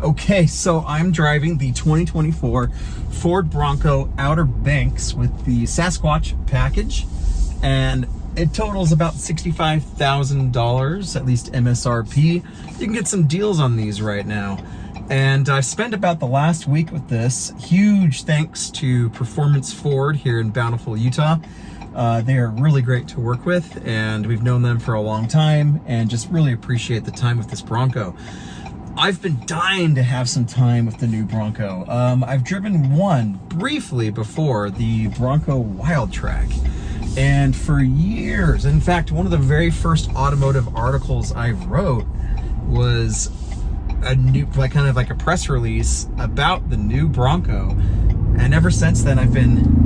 Okay, so I'm driving the 2024 Ford Bronco Outer Banks with the Sasquatch Package, and it totals about $65,000, at least MSRP. You can get some deals on these right now. And I've spent about the last week with this. Huge thanks to Performance Ford here in Bountiful, Utah. They are really great to work with, and we've known them for a long time, and just really appreciate the time with this Bronco. I've been dying to have some time with the new Bronco. I've driven one briefly before, the Bronco Wild Track, and for years, in fact, one of the very first automotive articles I wrote was a new, kind of like a press release about the new Bronco, and ever since then I've been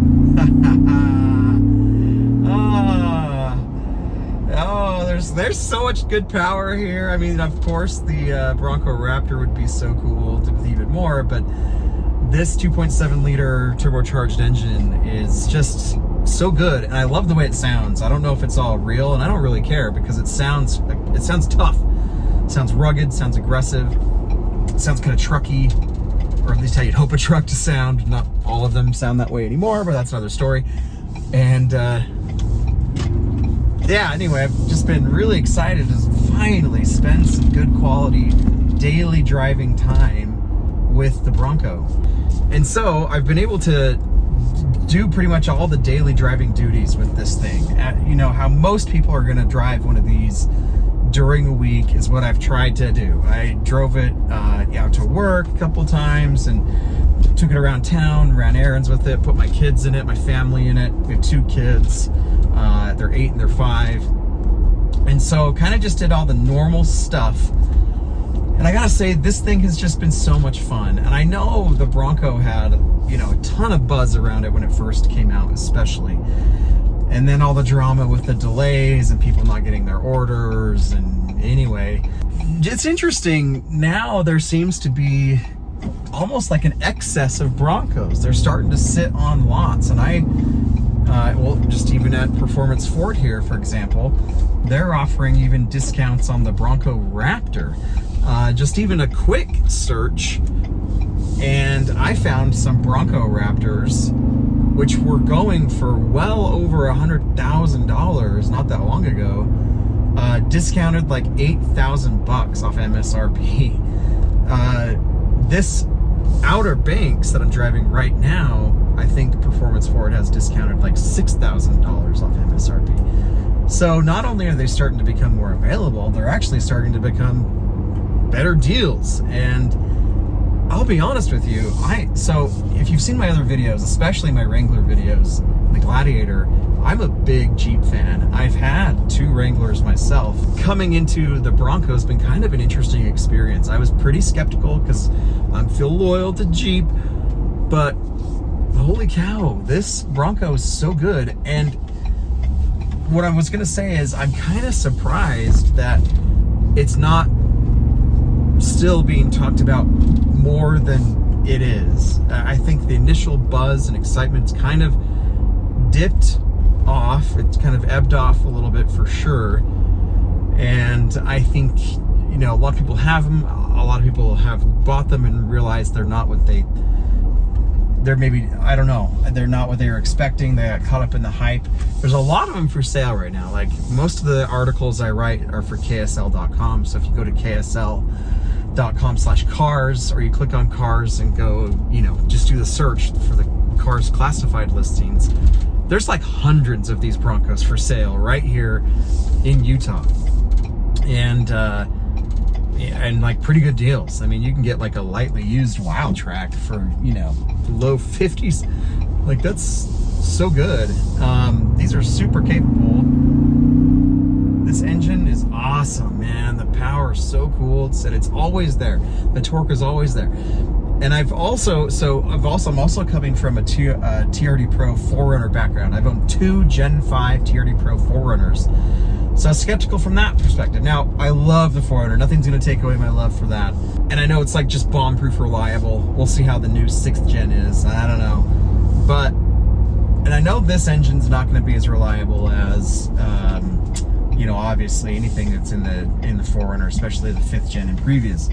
there's so much good power here. I mean, of course, the Bronco Raptor would be so cool with even more, but this 2.7 liter turbocharged engine is just so good, and I love the way it sounds. I don't know if it's all real, and I don't really care, because it sounds tough. It sounds rugged, sounds aggressive, it sounds kind of trucky, or at least how you'd hope a truck to sound. Not all of them sound that way anymore, but that's another story. And yeah, anyway, I've just been really excited to finally spend some good quality daily driving time with the Bronco. And so I've been able to do pretty much all the daily driving duties with this thing. You know, how most people are gonna drive one of these during a week is what I've tried to do. I drove it out to work a couple times and took it around town, ran errands with it, put my kids in it, my family in it. We have 2 kids. They're 8 and they're 5. And so kind of just did all the normal stuff. And I gotta say, this thing has just been so much fun. And I know the Bronco had, you know, a ton of buzz around it when it first came out, especially. And then all the drama with the delays and people not getting their orders. And anyway, it's interesting. Now there seems to be almost like an excess of Broncos. They're starting to sit on lots. And well, just even at Performance Ford here, for example, they're offering even discounts on the Bronco Raptor. Just even a quick search, and I found some Bronco Raptors which were going for well over $100,000 not that long ago, discounted like $8,000 off MSRP. This Outer Banks that I'm driving right now, I think Performance Ford has discounted like $6,000 off MSRP. So not only are they starting to become more available, they're actually starting to become better deals. And I'll be honest with you, so if you've seen my other videos, especially my Wrangler videos, the Gladiator, I'm a big Jeep fan. I've had 2 Wranglers myself. Coming into the Bronco has been kind of an interesting experience. I was pretty skeptical because I feel loyal to Jeep, but holy cow, this Bronco is so good. And what I was gonna say is I'm kind of surprised that it's not still being talked about more than it is. I think the initial buzz and excitement's kind of dipped off. It's kind of ebbed off a little bit for sure. And I think, you know, a lot of people have them. A lot of people have bought them and realized they're not what they're maybe, I don't know, they're not what they were expecting. They got caught up in the hype. There's a lot of them for sale right now. Like, most of the articles I write are for KSL.com. So if you go to KSL.com/cars, or you click on cars and go, you know, just do the search for the cars classified listings, there's like hundreds of these Broncos for sale right here in Utah. And like pretty good deals. I mean, you can get like a lightly used Wild Track for, you know, low 50s. Like, that's so good. These are super capable. This engine is awesome, man. The power is so cool. It's always there. The torque is always there. And I'm also coming from a TRD Pro 4Runner background. I've owned 2 Gen 5 TRD Pro 4Runners. So I was skeptical from that perspective. Now, I love the 4Runner. Nothing's gonna take away my love for that. And I know it's like just bomb-proof reliable. We'll see how the new 6th gen is. I don't know. But, and I know this engine's not gonna be as reliable as, you know, obviously anything that's in the 4Runner, especially the 5th gen and previous.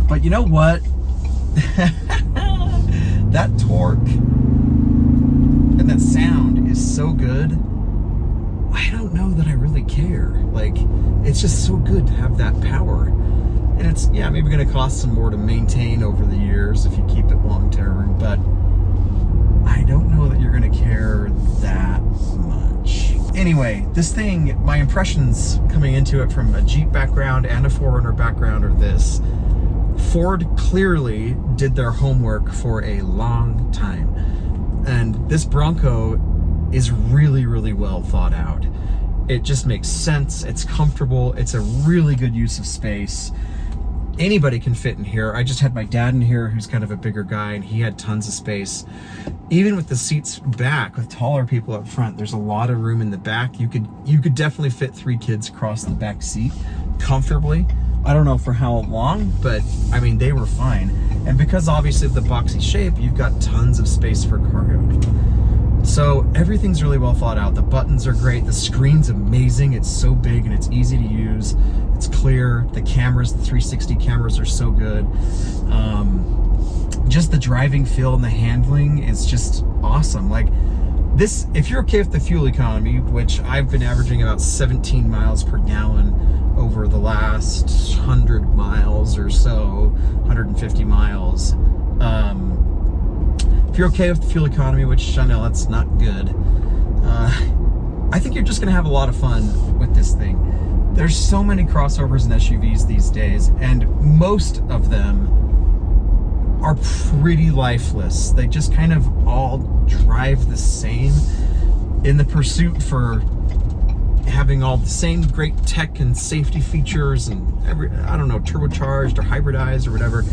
But you know what? That torque and that sound is so good. I don't know that I really care. Like, it's just so good to have that power. And it's, yeah, maybe going to cost some more to maintain over the years if you keep it long term, but I don't know that you're going to care that much. Anyway, this thing, my impressions coming into it from a Jeep background and a 4Runner background are this. Ford clearly did their homework for a long time. And this Bronco is really, really well thought out. It just makes sense. It's comfortable. It's a really good use of space. Anybody can fit in here. I just had my dad in here, who's kind of a bigger guy, and he had tons of space. Even with the seats back, with taller people up front, there's a lot of room in the back. You could definitely fit 3 kids across the back seat comfortably. I don't know for how long, but I mean, they were fine. And because obviously of the boxy shape, you've got tons of space for cargo. So everything's really well thought out. The buttons are great. The screen's amazing. It's so big and it's easy to use. It's clear. The cameras, the 360 cameras are so good. Just the driving feel and the handling is just awesome. Like this, if you're okay with the fuel economy, which I've been averaging about 17 miles per gallon over the last 100 miles or so, 150 miles. If you're okay with the fuel economy, which I know that's not good, I think you're just gonna have a lot of fun with this thing. There's so many crossovers and SUVs these days, and most of them are pretty lifeless. They just kind of all drive the same in the pursuit for having all the same great tech and safety features and I don't know, turbocharged or hybridized or whatever.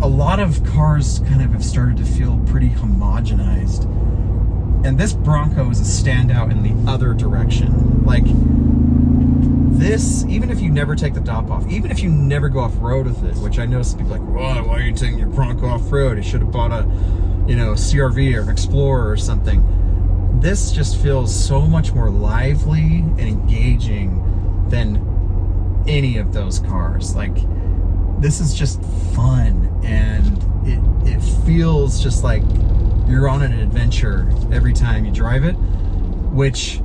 A lot of cars kind of have started to feel pretty homogenized. And this Bronco is a standout in the other direction. Like this, even if you never take the top off, even if you never go off-road with it, which I know some people are like, why are you taking your Bronco off-road? You should have bought a, CRV or an Explorer or something. This just feels so much more lively and engaging than any of those cars. Like, this is just fun, and it feels just like you're on an adventure every time you drive it, which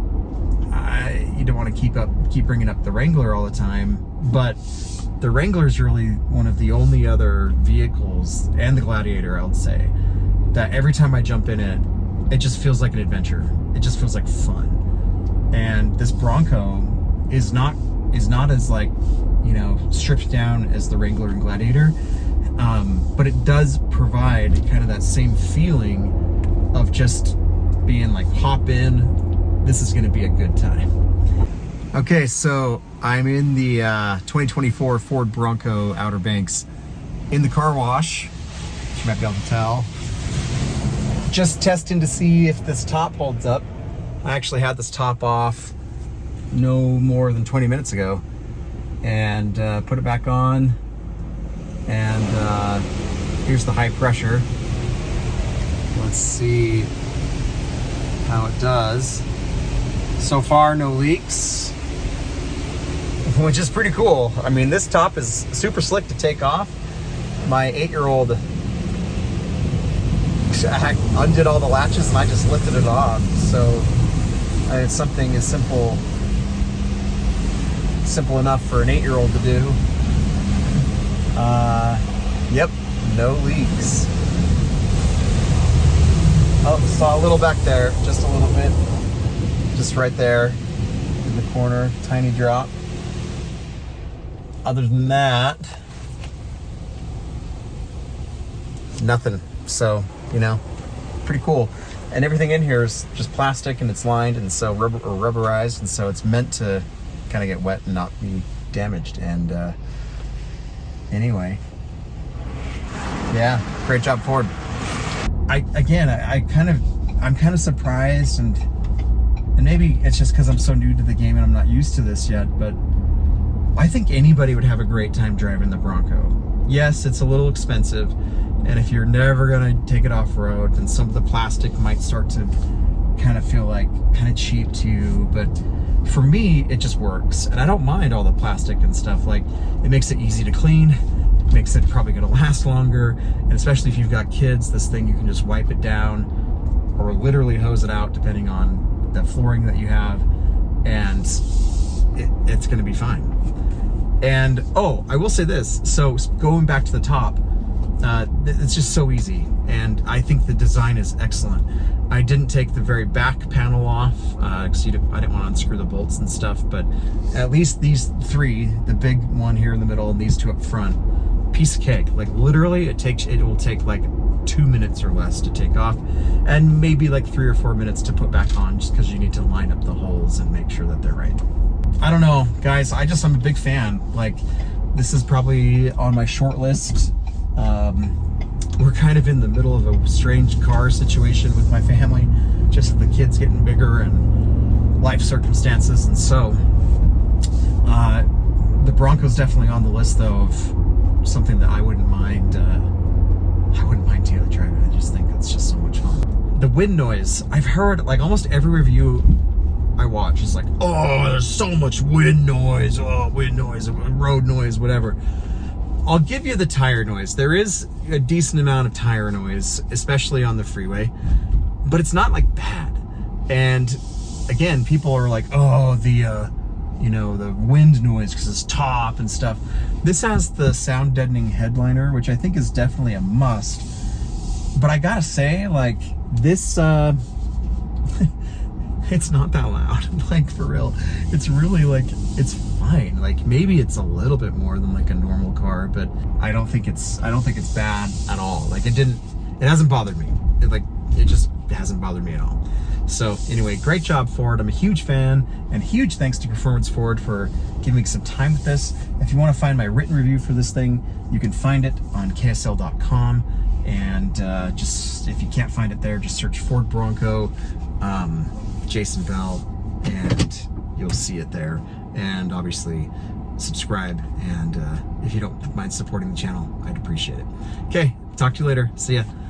you don't want to keep bringing up the Wrangler all the time, but the Wrangler is really one of the only other vehicles, and the Gladiator, I would say, that every time I jump in it, it just feels like an adventure. It just feels like fun. And this Bronco is not as like, stripped down as the Wrangler and Gladiator, but it does provide kind of that same feeling of just being like, hop in, this is going to be a good time. Okay, so I'm in the 2024 Ford Bronco Outer Banks in the car wash, you might be able to tell. Just testing to see if this top holds up. I actually had this top off no more than 20 minutes ago, and put it back on, and here's the high pressure. Let's see how it does. So far, no leaks, which is pretty cool. I mean, this top is super slick to take off. My 8-year-old undid all the latches and I just lifted it off. So it's something as simple enough for an 8-year-old to do. Yep, no leaks. Oh, saw a little back there, just a little bit. Just right there in the corner, tiny drop. Other than that, nothing. So, pretty cool. And everything in here is just plastic, and it's lined, and so rubberized, and so it's meant to kind of get wet and not be damaged. And anyway, yeah, great job, Ford. I'm kind of surprised, and maybe it's just because I'm so new to the game and I'm not used to this yet, but I think anybody would have a great time driving the Bronco. Yes, it's a little expensive, and if you're never gonna take it off-road, then some of the plastic might start to kind of feel like kind of cheap to you, but for me, it just works. And I don't mind all the plastic and stuff. Like, it makes it easy to clean. makes it probably going to last longer. And especially if you've got kids, this thing, you can just wipe it down or literally hose it out depending on the flooring that you have, and it's going to be fine. And oh, I will say this, so going back to the top, it's just so easy, and I think the design is excellent. I didn't take the very back panel off because I didn't want to unscrew the bolts and stuff, but at least these three, the big one here in the middle and these two up front, piece of cake. Like literally it will take like 2 minutes or less to take off, and maybe like 3 or 4 minutes to put back on, just because you need to line up the holes and make sure that they're right. I don't know, guys, I'm a big fan. Like, this is probably on my short list. We're kind of in the middle of a strange car situation with my family, just the kids getting bigger and life circumstances, and so the Bronco's definitely on the list though of something that I wouldn't mind daily driving. I just think it's just so much fun. The wind noise, I've heard like almost every review I watch is like, oh, there's so much wind noise, road noise, whatever. I'll give you the tire noise. There is a decent amount of tire noise, especially on the freeway, but it's not like bad. And again, people are like, oh, the wind noise because it's top and stuff. This has the sound deadening headliner, which I think is definitely a must. But I gotta say, like, this, it's not that loud, like, for real. It's really, like, it's fine. Like, maybe it's a little bit more than like a normal car, but I don't think it's bad at all. Like, it hasn't bothered me. It just hasn't bothered me at all. So anyway, great job, Ford. I'm a huge fan, and huge thanks to Performance Ford for giving me some time with this. If you want to find my written review for this thing, you can find it on ksl.com, and just if you can't find it there, just search Ford Bronco Jason Bell, and you'll see it there. And obviously subscribe, and if you don't mind supporting the channel, I'd appreciate it. Okay, talk to you later. See ya.